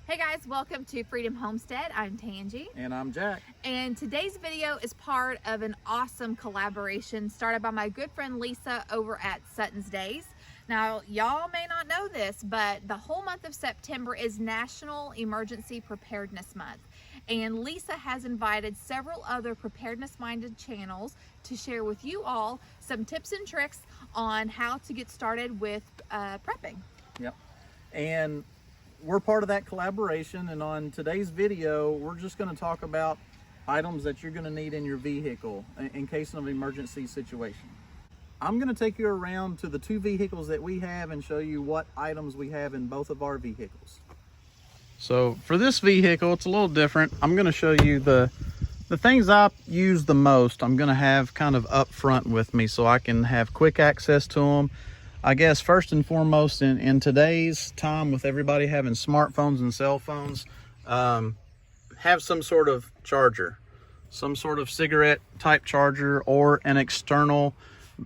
Hey guys, welcome to Freedom Homestead. I'm Tangie. And I'm Jack. And today's video is part of an awesome collaboration started by my good friend Lisa over at Sutton's Days. Now, y'all may not know this, but the whole month of September is National Emergency Preparedness Month. And Lisa has invited several other preparedness-minded channels to share with you all some tips and tricks on how to get started with prepping. Yep. And we're part of that collaboration, and on today's video we're just going to talk about items that you're going to need in your vehicle in case of an emergency situation. I'm going to take you around to the two vehicles that we have and show you what items we have in both of our vehicles. So for this vehicle, it's a little different. I'm going to show you the things I use the most. I'm going to have kind of up front with me so I can have quick access to them. I guess first and foremost, in today's time with everybody having smartphones and cell phones, have some sort of charger, some sort of cigarette type charger or an external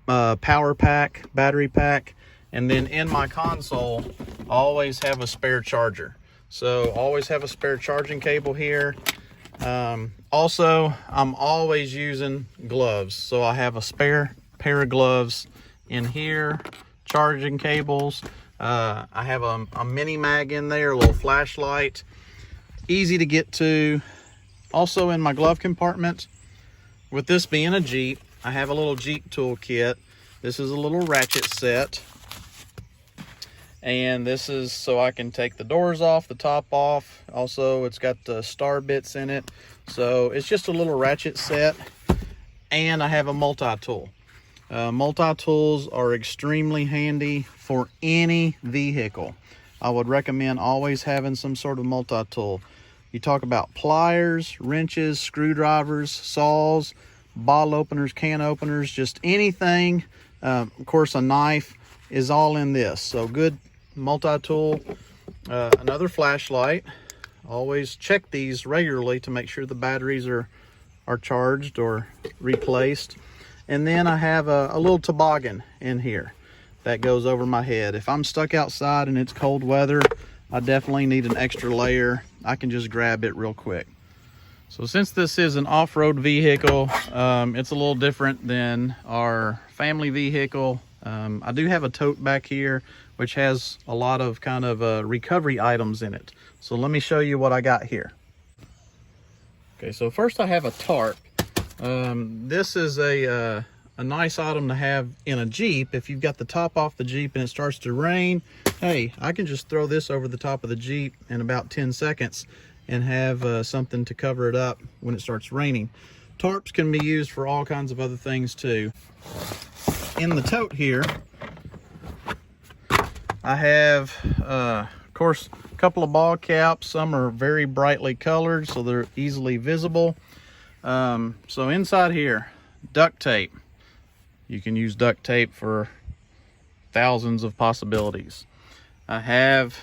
power pack, battery pack. And then in my console, I always have a spare charger. So always have a spare charging cable here. Also, I'm always using gloves. So I have a spare pair of gloves in here. Charging cables. I have a mini mag in there, a little flashlight, easy to get to. Also in my glove compartment, with this being a Jeep, I have a little Jeep tool kit. This is a little ratchet set, and this is so I can take the doors off, the top off. Also, it's got the star bits in it, so it's just a little ratchet set. And I have a multi-tool. Multi-tools are extremely handy for any vehicle. I would recommend always having some sort of multi-tool. You talk about pliers, wrenches, screwdrivers, saws, bottle openers, can openers, just anything. Of course, a knife is all in this. So good multi-tool. Another flashlight. Always check these regularly to make sure the batteries are charged or replaced. And then I have a little toboggan in here that goes over my head. If I'm stuck outside and it's cold weather, I definitely need an extra layer. I can just grab it real quick. So since this is an off-road vehicle, it's a little different than our family vehicle. I do have a tote back here, which has a lot of kind of recovery items in it. So let me show you what I got here. Okay, so first I have a tarp. This is a nice item to have in a Jeep. If you've got the top off the Jeep and it starts to rain, hey, I can just throw this over the top of the Jeep in about 10 seconds and have something to cover it up when it starts raining. Tarps can be used for all kinds of other things too. In the tote here, I have, of course, a couple of ball caps. Some are very brightly colored, so they're easily visible. So inside here, duct tape. You can use duct tape for thousands of possibilities. I have,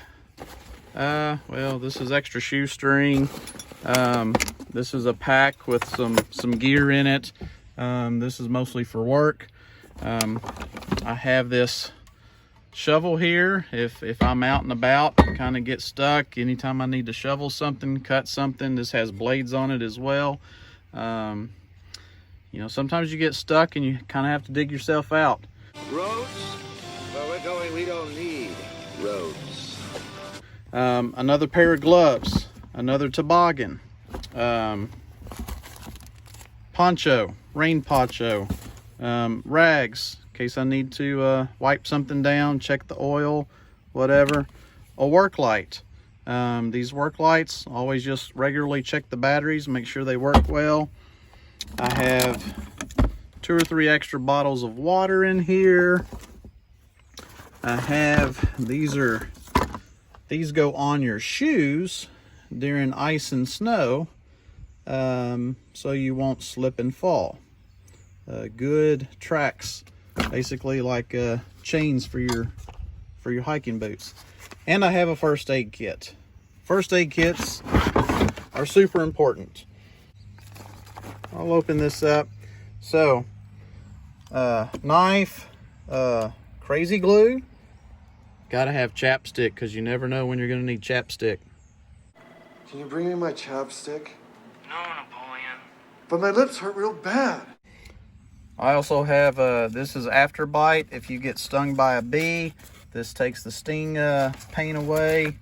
well, this is extra shoestring. This is a pack with some gear in it. This is mostly for work. I have this shovel here. If I'm out and about, kind of get stuck, anytime I need to shovel something, cut something, this has blades on it as well. You know, sometimes you get stuck and you kind of have to dig yourself out. Roads? Where we're going, we don't need roads. Another pair of gloves, another toboggan, poncho, rain poncho, rags in case I need to wipe something down, check the oil, whatever. A work light. These work lights, always just regularly check the batteries, make sure they work well. I have 2 or 3 extra bottles of water in here. I have, these go on your shoes during ice and snow, so you won't slip and fall. Good tracks, basically like chains for your hiking boots. And I have a first aid kit. First aid kits are super important. I'll open this up. So, knife, crazy glue. Gotta have chapstick because you never know when you're gonna need chapstick. Can you bring me my chapstick? No, Napoleon. But my lips hurt real bad. I also have, this is After Bite. If you get stung by a bee, this takes the sting pain away.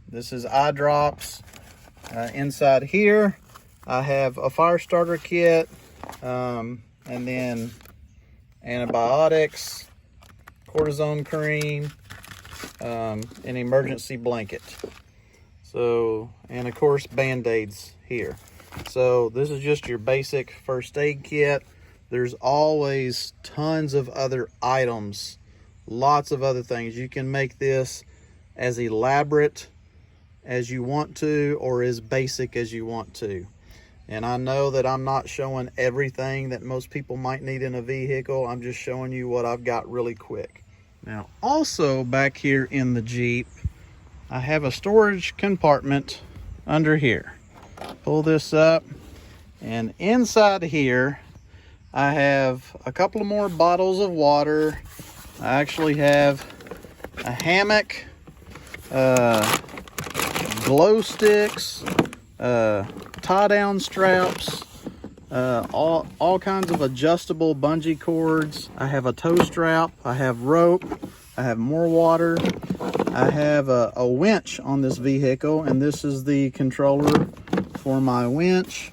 This is eye drops. Inside here, I have a fire starter kit, and then antibiotics, cortisone cream, an emergency blanket. So, and of course, Band-Aids here. So this is just your basic first aid kit. There's always tons of other items, lots of other things. You can make this as elaborate as you want to, or as basic as you want to. And I know that I'm not showing everything that most people might need in a vehicle. I'm just showing you what I've got really quick. Now, also back here in the Jeep, I have a storage compartment under here. Pull this up, and inside here, I have a couple of more bottles of water. I actually have a hammock, glow sticks, tie down straps, all kinds of adjustable bungee cords. I have a tow strap, I have rope, I have more water. I have a winch on this vehicle, and this is the controller for my winch.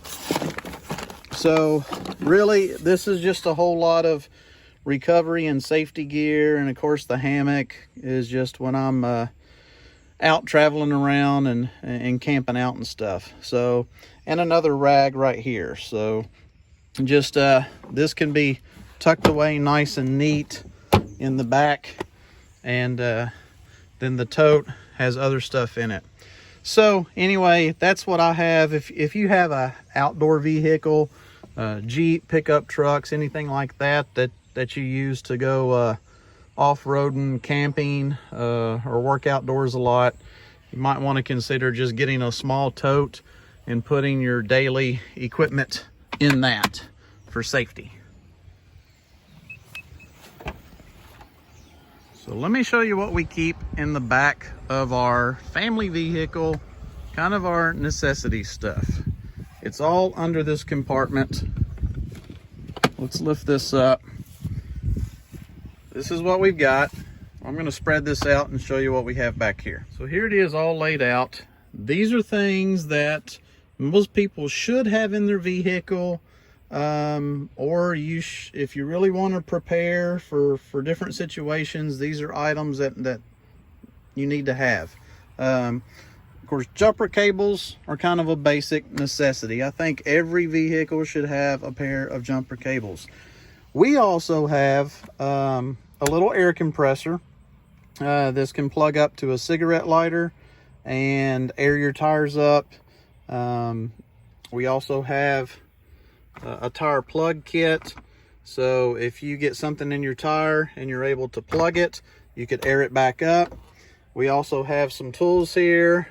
So really, this is just a whole lot of recovery and safety gear. And of course, the hammock is just when I'm out traveling around and camping out and stuff. So, and another rag right here. So just this can be tucked away nice and neat in the back, and then the tote has other stuff in it. So anyway, that's what I have. If you have a outdoor vehicle, Jeep, pickup trucks, anything like that you use to go off-roading, camping, or work outdoors a lot, you might want to consider just getting a small tote and putting your daily equipment in that for safety. So let me show you what we keep in the back of our family vehicle, kind of our necessity stuff. It's all under this compartment. Let's lift this up. This is what we've got. I'm going to spread this out and show you what we have back here. So here it is all laid out. These are things that most people should have in their vehicle, or if you really want to prepare for different situations, these are items that you need to have. Of course, jumper cables are kind of a basic necessity. I think every vehicle should have a pair of jumper cables. We also have a little air compressor. This can plug up to a cigarette lighter and air your tires up. We also have a tire plug kit. So if you get something in your tire and you're able to plug it, you could air it back up. We also have some tools here,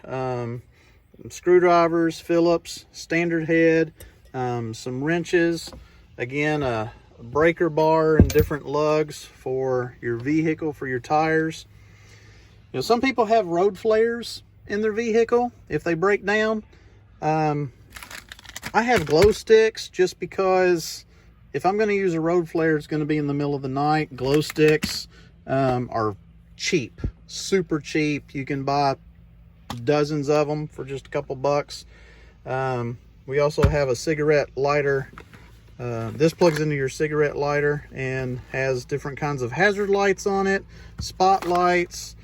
screwdrivers, Phillips, standard head, some wrenches, again, a breaker bar and different lugs for your vehicle, for your tires. You know, some people have road flares in their vehicle if they break down. I have glow sticks just because if I'm going to use a road flare, it's going to be in the middle of the night. Glow sticks are cheap, super cheap. You can buy dozens of them for just a couple bucks. We also have a cigarette lighter. This plugs into your cigarette lighter and has different kinds of hazard lights on it, spotlights,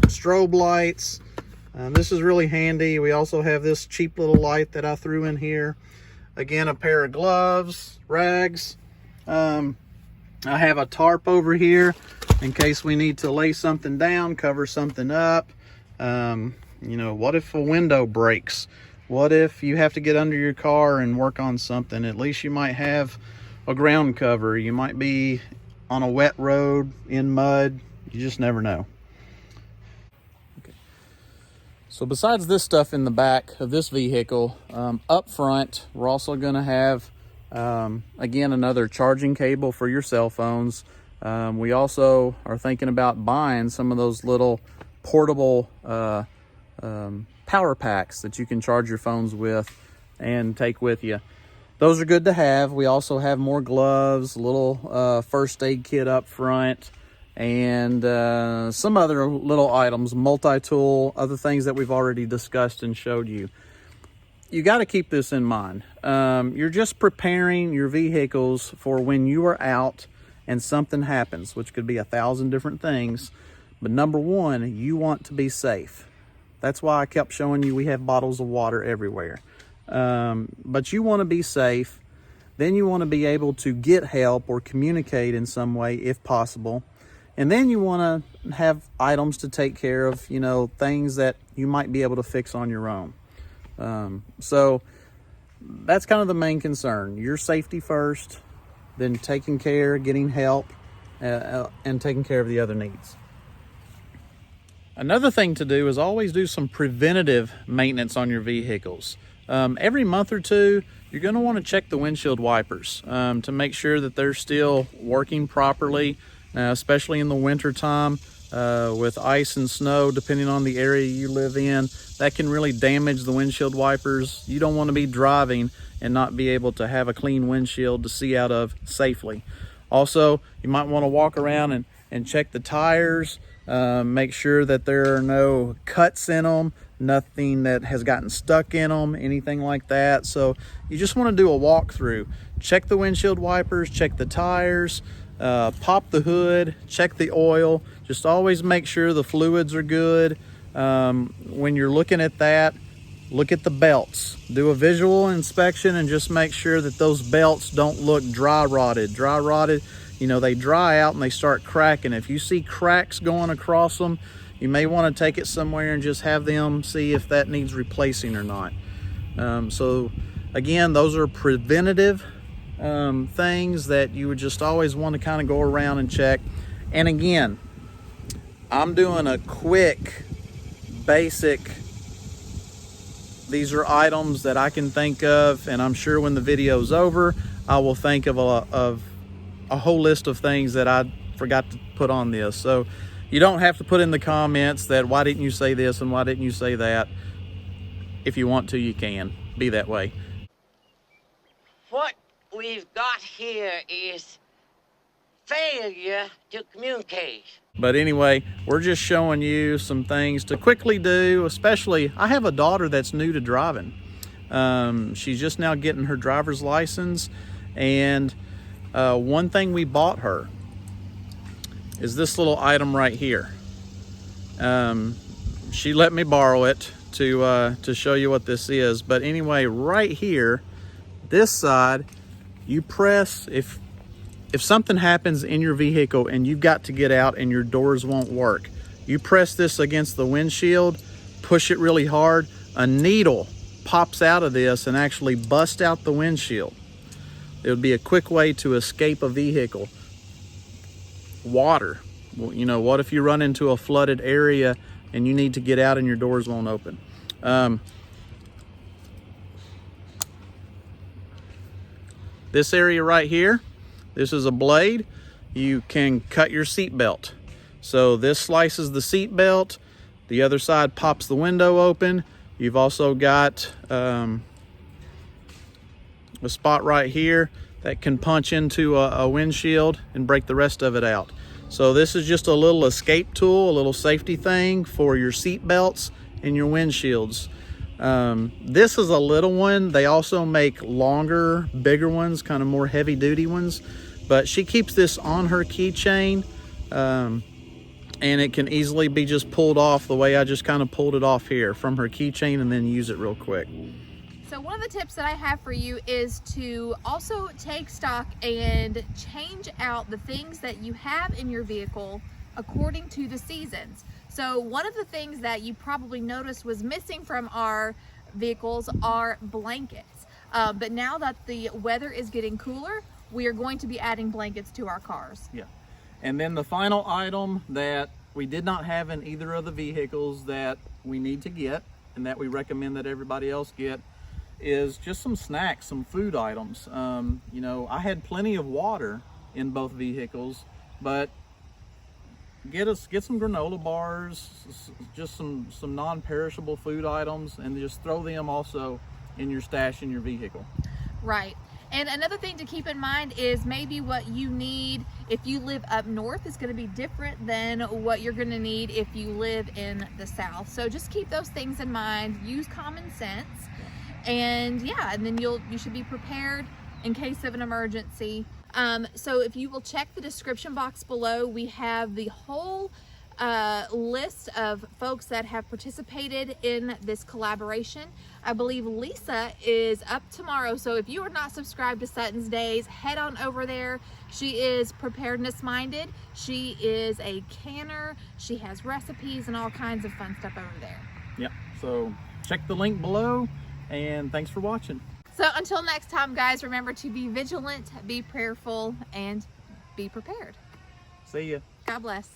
strobe lights. This is really handy. We also have this cheap little light that I threw in here. Again, a pair of gloves, rags. I have a tarp over here in case we need to lay something down, cover something up. You know, what if a window breaks? What if you have to get under your car and work on something? At least you might have a ground cover. You might be on a wet road in mud. You just never know. Okay. So besides this stuff in the back of this vehicle, up front, we're also going to have, again, another charging cable for your cell phones. We also are thinking about buying some of those little portable power packs that you can charge your phones with and take with you. Those are good to have. We also have more gloves, a little first aid kit up front, and some other little items, multi-tool, other things that we've already discussed and showed you. You got to keep this in mind. You're just preparing your vehicles for when you are out and something happens, which could be 1,000 different things. But number one, you want to be safe. That's why I kept showing you we have bottles of water everywhere. But you want to be safe. Then you want to be able to get help or communicate in some way if possible. And then you want to have items to take care of, you know, things that you might be able to fix on your own. So that's kind of the main concern. Your safety first, then taking care, getting help, and taking care of the other needs. Another thing to do is always do some preventative maintenance on your vehicles. Every month or two, you're going to want to check the windshield wipers to make sure that they're still working properly, especially in the winter time with ice and snow, depending on the area you live in. That can really damage the windshield wipers. You don't want to be driving and not be able to have a clean windshield to see out of safely. Also, you might want to walk around and check the tires, make sure that there are no cuts in them, nothing that has gotten stuck in them, anything like that. So you just want to do a walkthrough. Check the windshield wipers, check the tires, pop the hood, check the oil. Just always make sure the fluids are good. When you're looking at that, look at the belts. Do a visual inspection and just make sure that those belts don't look dry rotted. Dry rotted, you know, they dry out and they start cracking. If you see cracks going across them, you may want to take it somewhere and just have them see if that needs replacing or not. So again, those are preventative things that you would just always want to kind of go around and check. And again, I'm doing a quick, basic, these are items that I can think of, and I'm sure when the video's over, I will think of a whole list of things that I forgot to put on this. So you don't have to put in the comments that why didn't you say this and why didn't you say that. If you want to, you can. Be that way. What we've got here is failure to communicate. But anyway, we're just showing you some things to quickly do, especially I have a daughter that's new to driving. She's just now getting her driver's license, and one thing we bought her is this little item right here. She let me borrow it to show you what this is. But anyway, right here, this side, you press, if something happens in your vehicle and you've got to get out and your doors won't work, you press this against the windshield, push it really hard, a needle pops out of this and actually busts out the windshield. It would be a quick way to escape a vehicle. Water. Well, you know, what if you run into a flooded area and you need to get out and your doors won't open? This area right here, this is a blade. You can cut your seat belt. So this slices the seat belt. The other side pops the window open. You've also got a spot right here that can punch into a windshield and break the rest of it out. So this is just a little escape tool, a little safety thing for your seat belts and your windshields. This is a little one. They also make longer, bigger ones, kind of more heavy duty ones. But she keeps this on her keychain, and it can easily be just pulled off the way I just kind of pulled it off here from her keychain, and then use it real quick. So one of the tips that I have for you is to also take stock and change out the things that you have in your vehicle according to the seasons. So one of the things that you probably noticed was missing from our vehicles are blankets. But now that the weather is getting cooler, we are going to be adding blankets to our cars. Yeah. And then the final item that we did not have in either of the vehicles that we need to get, and that we recommend that everybody else get, is just some snacks, some food items. You know, I had plenty of water in both vehicles, but get some granola bars, just some non-perishable food items, and just throw them also in your stash in your vehicle. Right. And another thing to keep in mind is maybe what you need if you live up north is going to be different than what you're going to need if you live in the south. So just keep those things in mind. Use common sense, and yeah, and then you should be prepared in case of an emergency. So if you will check the description box below, we have the whole list of folks that have participated in this collaboration. I believe Lisa is up tomorrow, so if you are not subscribed to Sutton's Days, head on over there. She is preparedness minded. She is a canner. She has recipes and all kinds of fun stuff over there. Yep, so check the link below, and thanks for watching. So until next time, guys, remember to be vigilant, be prayerful, and be prepared. See ya. God bless.